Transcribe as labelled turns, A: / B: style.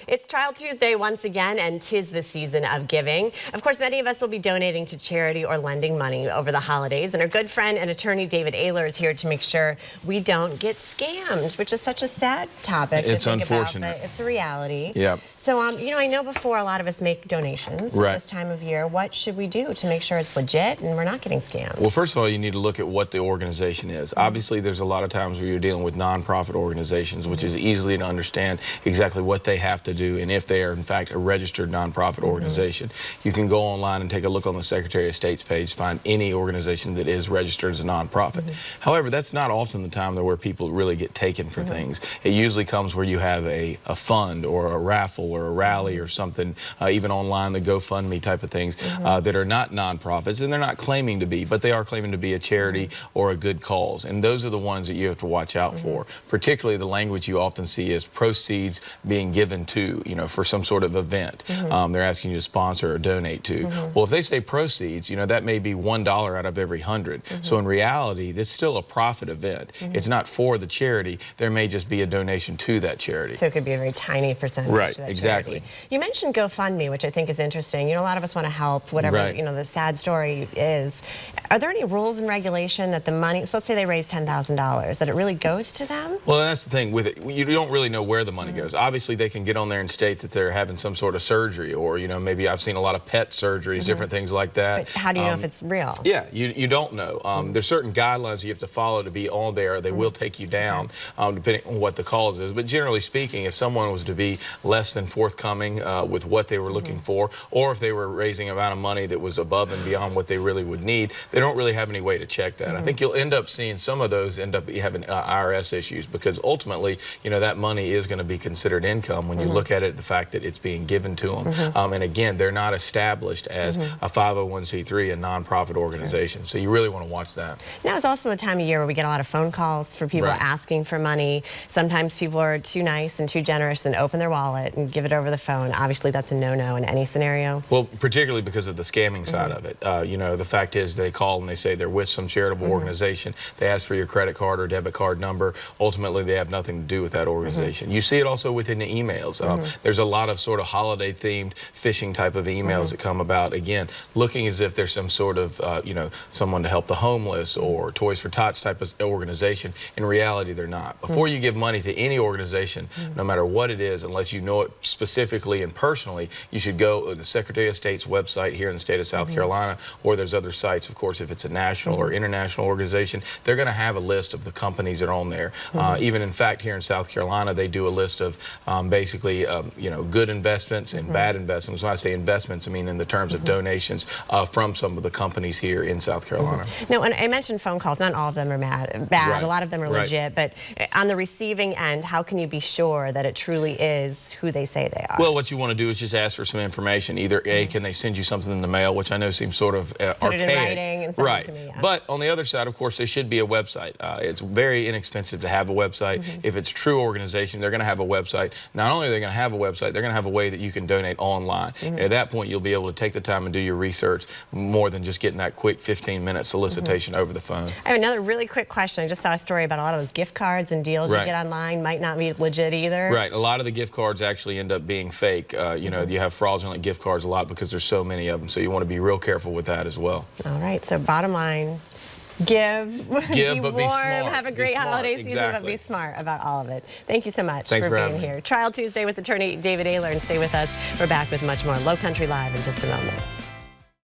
A: It's Trial Tuesday once again, and 'tis the season of giving. Of course, many of us will be donating to charity or lending money over the holidays, and our good friend and attorney David Aylor is here to make sure we don't get scammed, which is such a sad topic
B: it's
A: to think
B: unfortunate.
A: about, but it's a reality.
B: Yep.
A: So, I know before a lot of us make donations at this time of year. What should we do to make sure it's legit and we're not getting scammed?
B: Well, first of all, you need to look at what the organization is. Obviously, there's a lot of times where you're dealing with nonprofit organizations, which is easily to understand exactly what they have to do and if they are, in fact, a registered nonprofit organization. You can go online and take a look on the Secretary of State's page, find any organization that is registered as a nonprofit. However, that's not often the time where people really get taken for things. It usually comes where you have a fund or a raffle or a rally or something, even online, the GoFundMe type of things that are not nonprofits, and they're not claiming to be, but they are claiming to be a charity or a good cause. And those are the ones that you have to watch out for. Particularly the language you often see is proceeds being given to, for some sort of event. They're asking you to sponsor or donate to. Well, if they say proceeds, that may be $1 out of every 100. So in reality, this is still a profit event. It's not for the charity. There may just be a donation to that charity.
A: So it could be a very tiny percentage.
B: Right,
A: of that
B: exactly.
A: charity. You mentioned GoFundMe, which I think is interesting. A lot of us want to help, whatever, the sad story is. Are there any rules and regulation that the money, so let's say they raise $10,000, that it really goes to them?
B: Well, that's the thing with it. You don't really know where the money goes. Obviously, they can get on there and state that they're having some sort of surgery, or, maybe I've seen a lot of pet surgeries, different things like that.
A: But how do you know if it's real?
B: Yeah, you don't know. There's certain guidelines you have to follow to be on there. They will take you down, depending on what the cause is. But generally speaking, if someone was to be less than forthcoming with what they were looking for, or if they were raising an amount of money that was above and beyond what they really would need, they don't really have any way to check that. I think you'll end up seeing some of those end up having IRS issues, because ultimately, that money is going to be considered income when you look at it, the fact that it's being given to them. And again, they're not established as a 501c3, a nonprofit organization. So you really want to watch that.
A: Now is also the time of year where we get a lot of phone calls for people asking for money. Sometimes people are too nice and too generous and open their wallet and give it over the phone. Obviously, that's a no-no in any scenario.
B: Well, particularly because of the scamming side of it. The fact is they call and they say they're with some charitable organization. They ask for your credit card or debit card number. Ultimately, they have nothing to do with that organization. You see it also within the emails. There's a lot of sort of holiday-themed phishing type of emails that come about, again, looking as if there's some sort of, someone to help the homeless or Toys for Tots type of organization. In reality, they're not. Before you give money to any organization, no matter what it is, unless you know it specifically and personally, you should go to the Secretary of State's website here in the state of South Carolina, or there's other sites, of course, if it's a national or international organization, they're going to have a list of the companies that are on there. Even in fact, here in South Carolina, they do a list of basically, good investments and bad investments. When I say investments, I mean in the terms of donations from some of the companies here in South Carolina.
A: Now, and I mentioned phone calls. Not all of them are bad. A lot of them are legit. But on the receiving end, how can you be sure that it truly is who they say they are?
B: Well, what you want to do is just ask for some information. Either A, can they send you something in the mail, which I know seems sort of archaic.
A: Put it in writing and send it to me,
B: But on the other side, of course, there should be a website. It's very inexpensive to have a website. If it's true organization, they're going to have a website. Not only are they going to have a website, they're going to have a way that you can donate online. And at that point, you'll be able to take the time and do your research more than just getting that quick 15-minute solicitation over the phone.
A: I have another really quick question. I just saw a story about a lot of those gift cards and deals you get online might not be legit either.
B: Right. A lot of the gift cards actually end up being fake. You have fraudulent gift cards a lot because there's so many of them. So you want to be real careful with that as well. All
A: right. So bottom line, give be
B: but
A: warm,
B: be smart.
A: have a great holiday season, but be smart about all of it. Thank you so much for being here. Trial Tuesday with attorney David Aylor, and stay with us. We're back with much more Low Country Live in just a moment.